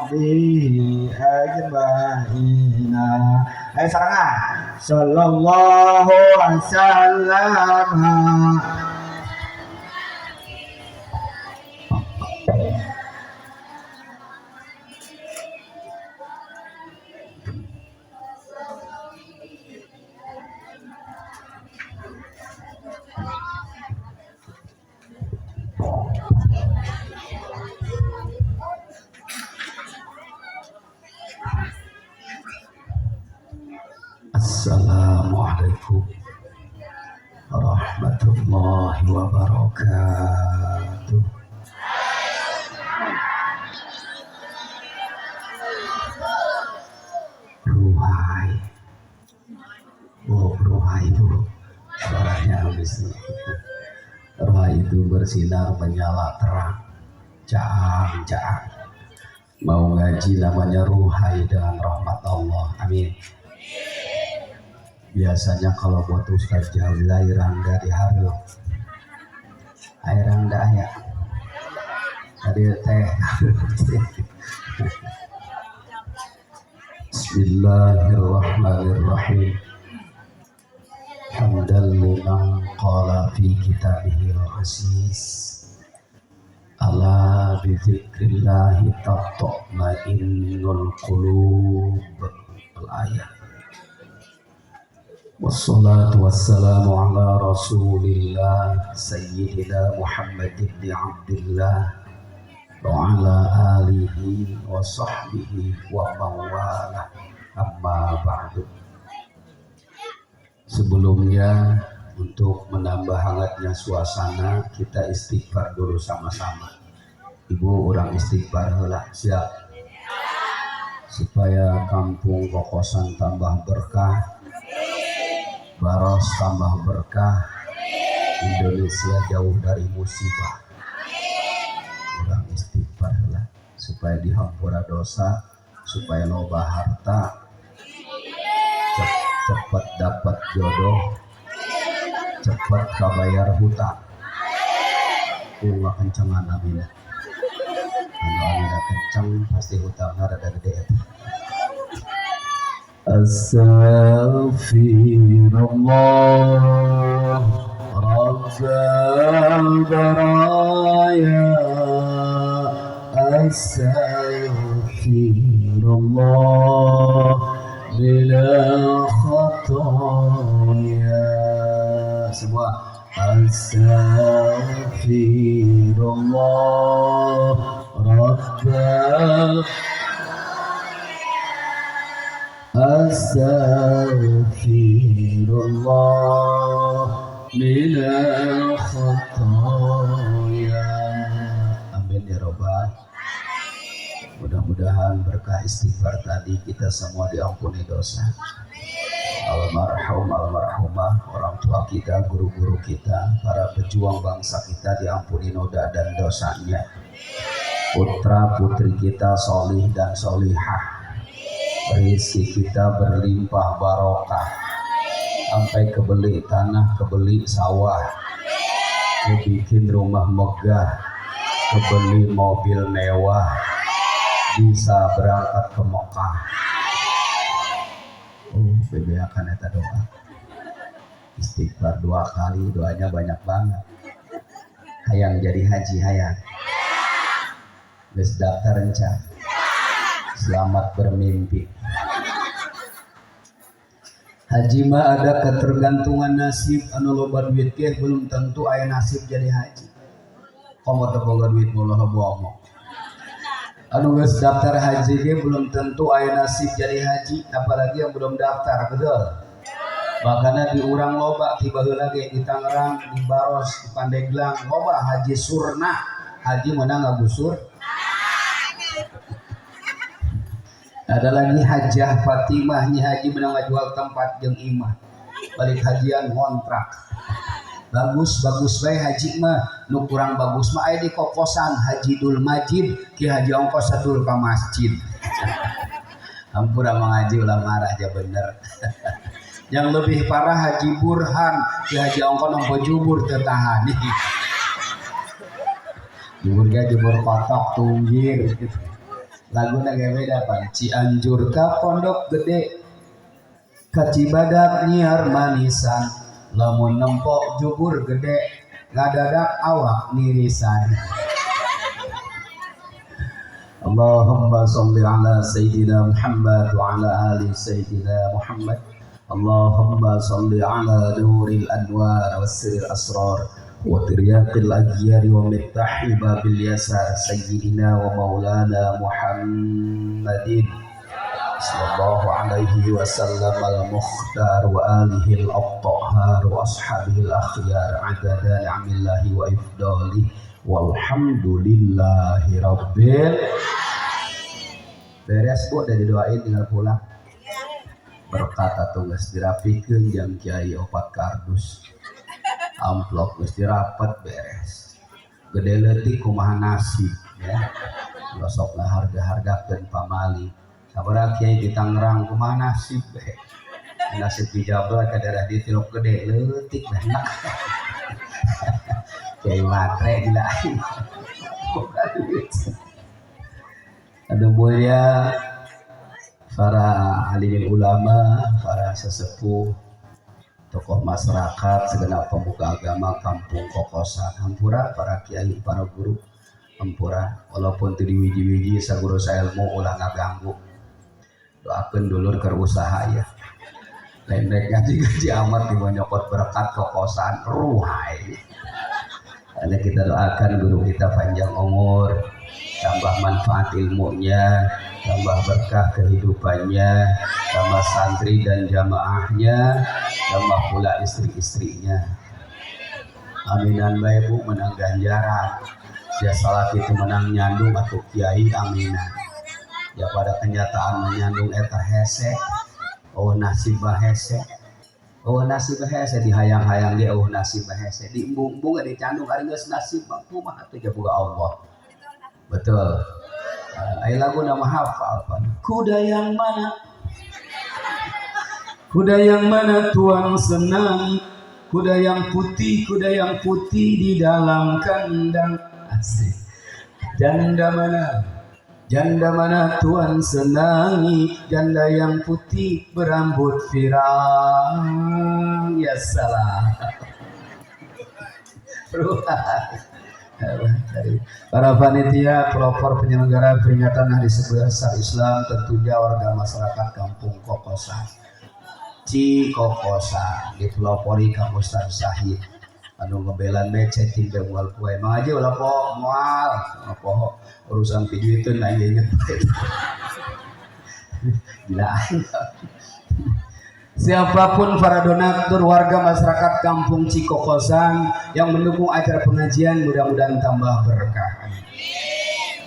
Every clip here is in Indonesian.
sahbihi ajma'ina. Ayo serangan. Sallallahu alaihi wasallam. Assalamualaikum warahmatullahi wabarakatuh. Ruhai, ruhai itu suaranya habis. Ruhai itu bersinar menyala terang, caang. Mau ngaji namanya ruhai dengan rahmat Allah. Amin. Biasanya kalau buat Ustaz Jawila Irangga di Haru Irangga ya tadi teh. Bismillahirrahmanirrahim. Hamdan liman qala fi kitabihil aziz ala bi dzikrillahi tatma'innul qulub. Al-ayat. Wassalatu wassalamu ala rasulillah sayyidina Muhammad ibn Abdullah wa ala alihi wa sahbihi wa mawala, amma ba'du. Sebelumnya, untuk menambah hangatnya suasana, kita istighfar dulu sama-sama. Ibu orang istighfar heula, siap? Supaya kampung kokosan tambah berkah, Baros tambah berkah, Indonesia jauh dari musibah. Orang istighfar lah supaya dihampura dosa, supaya loba harta, cepat dapat jodoh, cepat kabayar hutang. Nggak kencengan amin. Kalau amin kenceng pasti hutangnya rada gede. Astaghfirullah Rabbal baraya. Astaghfirullah minal khataya. Semua Astaghfirullah Rabbal Astaghfirullah minal khataya. Amin ya Rabbal. Mudah-mudahan berkah istighfar tadi kita semua diampuni dosa. Almarhum, almarhumah, orang tua kita, guru-guru kita, para pejuang bangsa kita diampuni noda dan dosanya. Putra putri kita solih dan solihah. Rezeki kita berlimpah barokah, sampai kebeli tanah, kebeli sawah, bikin rumah megah, kebeli mobil mewah, bisa berangkat ke Mekah. Bebeakan eta doa. Istighfar 2 kali, doanya banyak banget. Hayang jadi haji hayang. Geus daftar rencana. Selamat bermimpi. Haji mah ada ketergantungan nasib, anu loba duit ge belum tentu aya nasib jadi haji. Komo teu boga duit mulah bohong. Anu geus daftar haji ge belum tentu aya nasib jadi haji, apalagi yang belum daftar, betul? Makanya di urang loba tiba heula ge di Tangerang, di Baros, di Pandeglang loba haji surna. Haji meunang ngagusur. Ada lagi Hajah Fatimah, Nyi Haji menang jual tempat jeung imah. Balik hajian kontrak. Bagus bae haji mah, nu kurang bagus mah aya di kokosan Haji Dul Majid, Ki Haji ongkos satul ka masjid. Hampura mengaji ulah marah aja bener. Yang lebih parah Haji Burhan, Ki Haji ongkos nompo jubur teu tahan. Jubur ge jubur kotok tunggir gitu. Laguna ge beda pan. Cianjur ka Pondok Gede, ka Cibadak nyiar manisan, lamun nempok jubur gede, ngadadak awak nirisan. Allahumma sholli ala sayyidina Muhammad wa ala ali sayyidina Muhammad. Allahumma sholli ala nuril anwar wa sirril asrar wa tiryaqil aghyar wa miftahi babil yasar sayyidina wa maulana Muhammadin sallallahu alaihi wasallam al-mukhtar wa alihi al-athhar wa ashabihi al-akhyar adada ni'amillahi wa ifdali walhamdulillahi rabbil. Beres bu, udah didoain tinggal pulang. Berkata tugas dirapikeun jam kiai opat kardus. Amplop geus dirapet beres. Gede leutik kumaha nasib ya. Losokna harga-hargakeun pamali. Sabaraha kiai di Tangerang kumaha nasib be. Nasib di Jawa ka daerah di Tilok Gede leutik banyak. Kiai matre gila. Ada mulia para alim ulama, para sesepuh, tokoh masyarakat, segenap pemuka agama kampung Kokosan, hampura para kiai, para guru, hampura walaupun teu diwiji-wiji saguru sailmu ulah ngaganggu. Doakeun dulur keur usaha ya. Lain rek ngaji-ngaji amat dibanyokot berkat Kokosan ruhai. Karena kita doakan guru kita panjang umur, tambah manfaat ilmunya, tambah berkah kehidupannya, tambah santri dan jamaahnya, tambah pula istri-istrinya. Aminan bae Bu menang ganjaran. Ya salat itu menang nyandung atau kiai aminan. Ya pada kenyataan menyandung eta hese. Oh nasib hese. Oh nasib hese dihayang-hayang dia oh nasib hese. Diembung-embung dicandung ari geus nasib mah kumaha teh jaga Allah. Betul. Ayo lagu nama hafal pan. Kuda yang mana tuang senang, kuda yang putih di dalam kandang. Asik. Janda mana tuan senangi, janda yang putih berambut firang. Ya salah. Para panitia, pelopor penyelenggara peringatan Hari Besar Islam, tentunya warga masyarakat Kampung Kokosan, Kokosan, dipelopori Kang Ustaz Syahid, anu ngebelan becet timbe mual kue, mang aja ulah po mual, po urusan video itu nanya inget, gila. Siapapun para donatur warga masyarakat Kampung Cikokosan yang mendukung acara pengajian mudah-mudahan tambah berkah.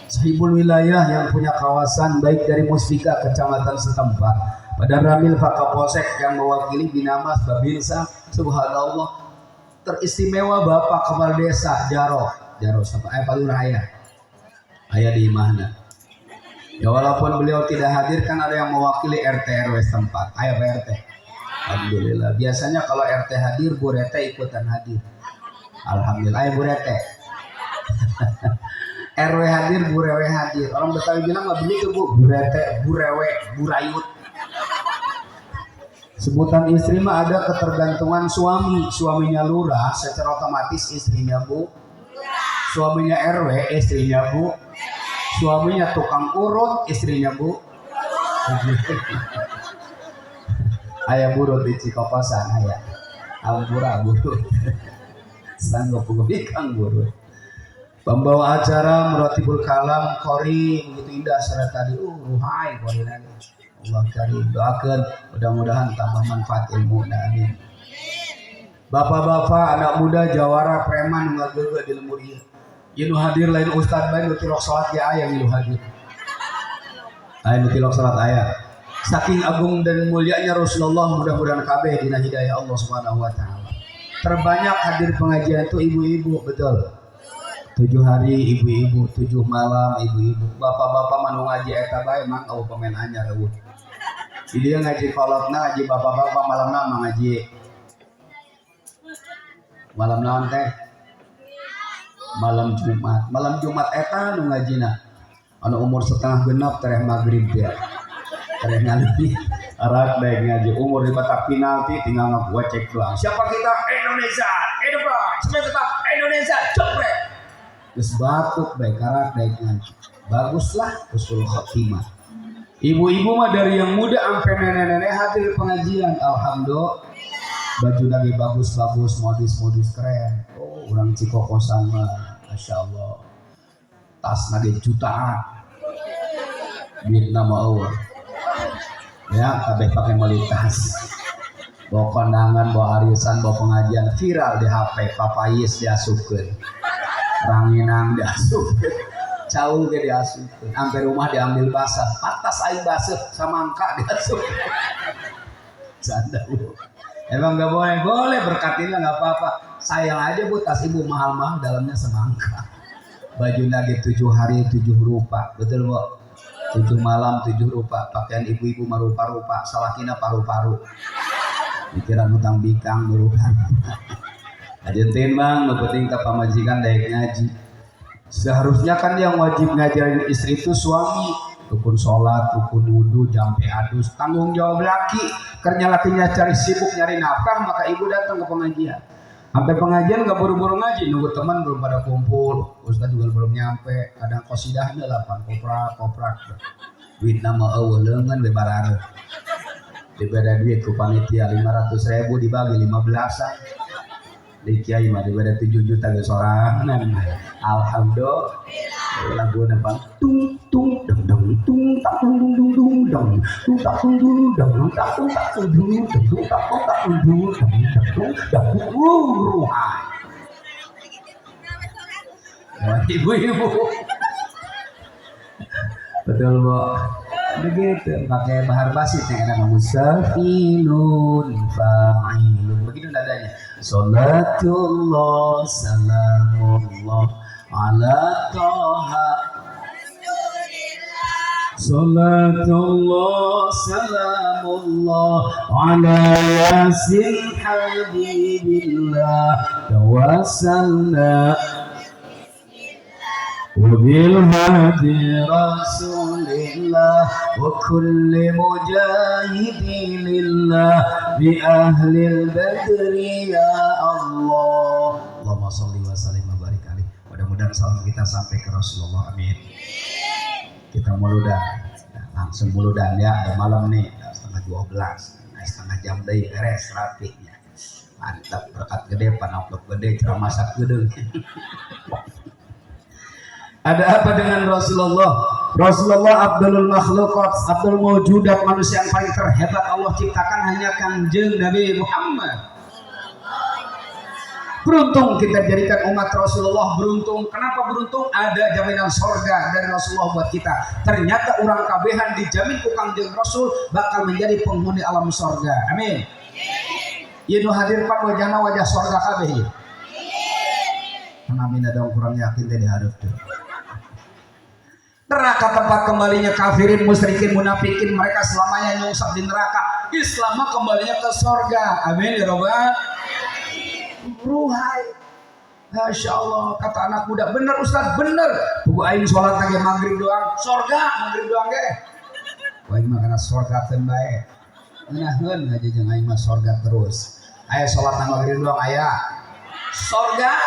Sahibul wilayah yang punya kawasan baik dari Musbika kecamatan setempat, pada Ramil Fakapolsek yang mewakili Binamas Babinsa, subhanallah teristimewa Bapak Kepala Desa Jaro sampai Palurah ayah di mana? Ya walaupun beliau tidak hadir kan ada yang mewakili RT RW setempat. Ayah Pak RT. Alhamdulillah. Biasanya kalau RT hadir, Bu Rete ikutan hadir. Alhamdulillah. Ayah Bu Rete. RW hadir, Bu Rewe hadir. Orang Betawi bilang nggak begitu Bu. Bu Rete, Bu Rewe, Bu Rayut. Sebutan istri mah ada ketergantungan suami. Suaminya lurah, secara otomatis istrinya Bu. Suaminya RW, istrinya Bu. Suaminya tukang urut, istrinya Bu. Ayah burut di Cikokosan, ayah ampura burut. Sanggup ikan burut. Pembawa acara Muratibul Kalam Kori begitu indah surat tadi. Ruhai Kori nani. Allah karim doakan mudah-mudahan tambah manfaat ilmu amin. Bapak-bapak, anak muda, jawara, preman ngageugeut di lembur ieu. Ieu hadir lain ustad bae nu tilok salat ge aya nu hadir. Aya nu tilok salat aya. Saking agung dan mulianya Rasulullah, mudah-mudahan kabeh dina hidayah Allah Subhanahu wa taala. Terbanyak hadir pengajian itu ibu-ibu, betul. 7 hari ibu-ibu, 7 malam ibu-ibu. Bapak-bapak manu ngaji eta bae mang eueuh pemain anyar eueuh. Di dia ngaji kolotna ngaji bapak-bapak malamna mah ngaji. Malam naon teh? Malam Jumat eta nu ngajina. anu umur setengah genap tereh maghrib ya tereh ngalih arak baik ngaji umur di batak penalti tinggal ngegocek doang. Siapa kita? Indonesia. Depan semua kita Indonesia jepret geus batuk baik arak baik ngaji baguslah usul khotimah. Ibu-ibu mah dari yang muda sampai nenek-nenek hadir pengajian. Alhamdulillah. Baju lagi bagus-bagus, modis-modis keren. Oh, orang Cikokosan mah, masya Allah. Tas lagi jutaan. Duit nama Allah. Ya, kabeh pakai meli tas. Bawa kondangan, bawa arisan, bawa pengajian viral di HP. Papayis diasupkeun. Ranginang diasupkeun. Caul ge diasupkeun, sampai rumah diambil basah, patas aing basah samangka diasupkeun. Canda lu. Emang nggak boleh berkatinlah nggak apa-apa. Sayang aja bu tas ibu mahal-mahal dalamnya semangka. Baju lagi 7 hari 7 rupa, betul bu? 7 malam 7 rupa. Pakaian ibu-ibu mah rupa-rupa, salakina paru-paru. Pikiran utang bikang berukan. Ajentin bang, nu penting ka pamajikan daek ngaji. Seharusnya kan yang wajib ngajarin istri itu suami. Rukun sholat, rukun wudhu, jampe adus, tanggung jawab laki. Karena lakinya cari sibuk nyari nafkah, maka ibu datang ke pengajian. Sampai pengajian gak buru-buru ngaji, nunggu teman belum pada kumpul, ustaz juga belum nyampe. Kadang kosidahnya 8 koprak. Duit nama awal lengan bebarare. Dibeda duit ke panitia 500.000 dibagi 15-an. Di kiai mah dibeda 7 juta ke sorangan. Alhamdulillah. Lagu apa? Tung tung dong dong tung tak tung dung dung dung dong tung tak tung dung dong tak tung tak tung dung dong tung tak tung tak tung dung dong dong ruhai. Ibu-ibu. Betul bu. Begitu pakai bahar basit yang ada musafilun fa'ilun begitu nadanya. Salatullah salamullah ala toha salatullah salamullah ala yasin habibillah tawassalna وبالهادي رسول الله وكل مجاهد لله بأهل البدر يا الله اللهم صل وسلم وبارك عليه. Mudah-mudahan salam kita sampai ke Rasulullah, amin. Kita muludan, langsung muludan ya. Ada malam nih, setengah 12, setengah jam deh beres rapihnya. Mantap, berkat gede, panaplok gede, ceramah sak gedeng. Ada apa dengan Rasulullah? Rasulullah Abdul Makhlukat, Abdul Mawjudat, manusia yang paling terhebat Allah ciptakan hanya Kanjeng Nabi Muhammad. Beruntung kita jadikan umat Rasulullah, beruntung. Kenapa beruntung? Ada jaminan sorga dari Rasulullah buat kita. Ternyata orang kabehan dijamin ku Kanjeng Rasul bakal menjadi penghuni alam sorga. Amin. Ieu nu hadirkan wajahna wajah sorga kabeh ieu. Amin ada kurang yakin teh dihareup teh. Neraka tempat kembalinya kafirin, musyrikin, munafikin, mereka selamanya nyungsap di neraka. Islam kembalinya ke sorga. Amin ya robbal. Ruhai. Masya Allah, kata anak muda, bener Ustaz, bener. Buku aing sholat lagi maghrib doang, sorga maghrib doang ge. Wah ini mah karena sorga tembae. Ngeunahkeun aja jeung aing mah sorga terus. Aya sholat maghrib doang aya. Sorga.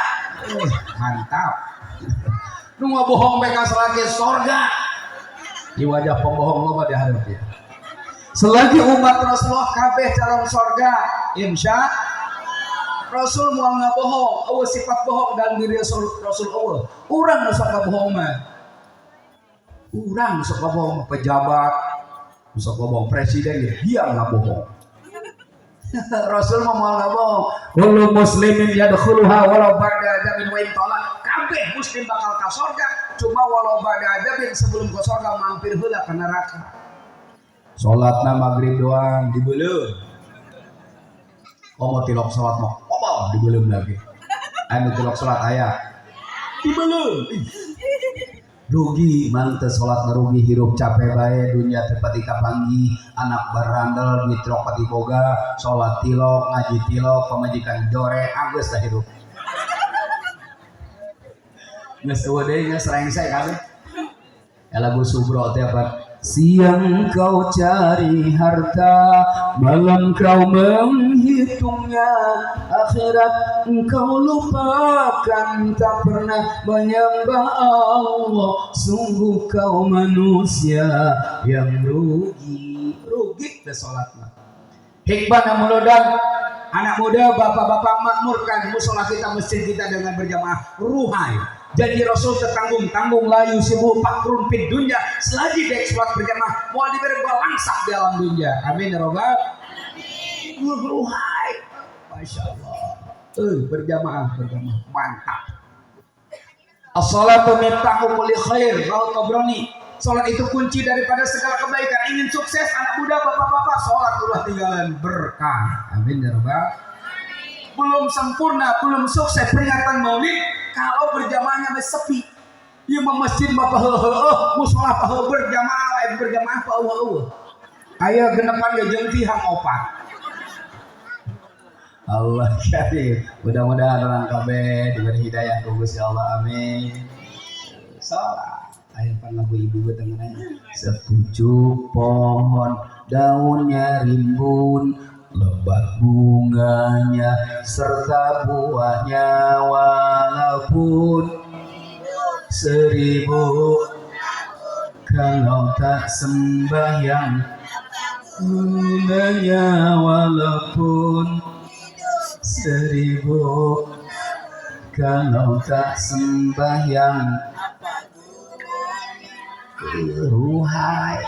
Mantap. Nunggu bohong mereka selagi sorga di wajah pembohong loba diharap ya. Selagi umat Rasulullah kabeh calon sorga, insya Rasul mau nggak bohong. Allah sifat bohong dan diri Rasul Allah. Urang nusak bohong mah. Urang nusak bohong pejabat, nusak bohong presiden dia nggak bohong. Rasul mau nggak bohong. Kullu muslimin yadkhuluha walau ba'da adabin wa intolak. Kabeh muslim bakal ke surga, cuma walau ba'da adabin sebelum ke surga mampir heula ke neraka. Salatna maghrib doang dibeuleum. Komo tilok salat mah obal dibeuleum lagi. Anu tilok salat aya dibeuleum. Rugi manteu salat rugi hirup capek bae dunia teu pati kapanggih anak barandel duit tilok pati boga salat tilok ngaji tilok pamajikan dore anggeus dah hirup. Geus eueuh deui geus rengsek kabeh. lagu Subro teh apa? Siang kau cari harta, malam kau menghitungnya, akhirat engkau lupakan, tak pernah menyembah Allah. Sungguh kau manusia yang rugi. Rugi deh sholat mah. Hikmah namulodan anak muda, bapak-bapak makmurkan musola kita, masjid kita dengan berjamaah ruhai. Janji Rasul tertanggung-tanggung layu sibuk pakrun pid dunya selagi dieksploit berjamaah mau diberi balangsak di alam dunia. Amin ya robbal alamin. Ruhai, masya Allah. Berjamaah mantap. As-salatu miftahu kulli khair, rawahu Tabrani. Salat itu kunci daripada segala kebaikan. Ingin sukses anak muda, bapak-bapak, salat ulah tinggalan berkah. Amin ya rabbal. Belum sempurna, belum sukses peringatan Maulid kalau berjamaahnya masih sepi. Ieu mah masjid bapak musola berjamaah pa eueuh. Aya genepan ge jeung tihang opat. Allah karim. Mudah-mudahan orang kabeh diberi hidayah ku Gusti Allah. Amin. Salat aya pan lagu ibu dengeran. Sepucuk pohon daunnya rimbun, lebat bunganya serta buahnya, walaupun 1000 kalau tak sembahyang gunanya, walaupun 1000 kalau tak sembahyang. Ruhai,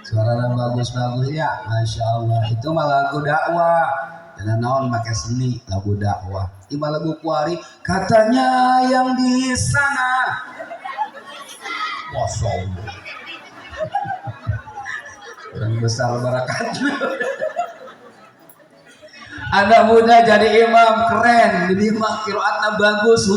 suaranya bagus-bagus ya, masya Allah. Itu mah lagu dakwah, dan naon pakai seni lagu dakwah. Ini mah lagu kuari, katanya yang di sana. Kosong. Orang besar barakatnya. Anak muda jadi imam keren, jadi imam qiraatna bagus.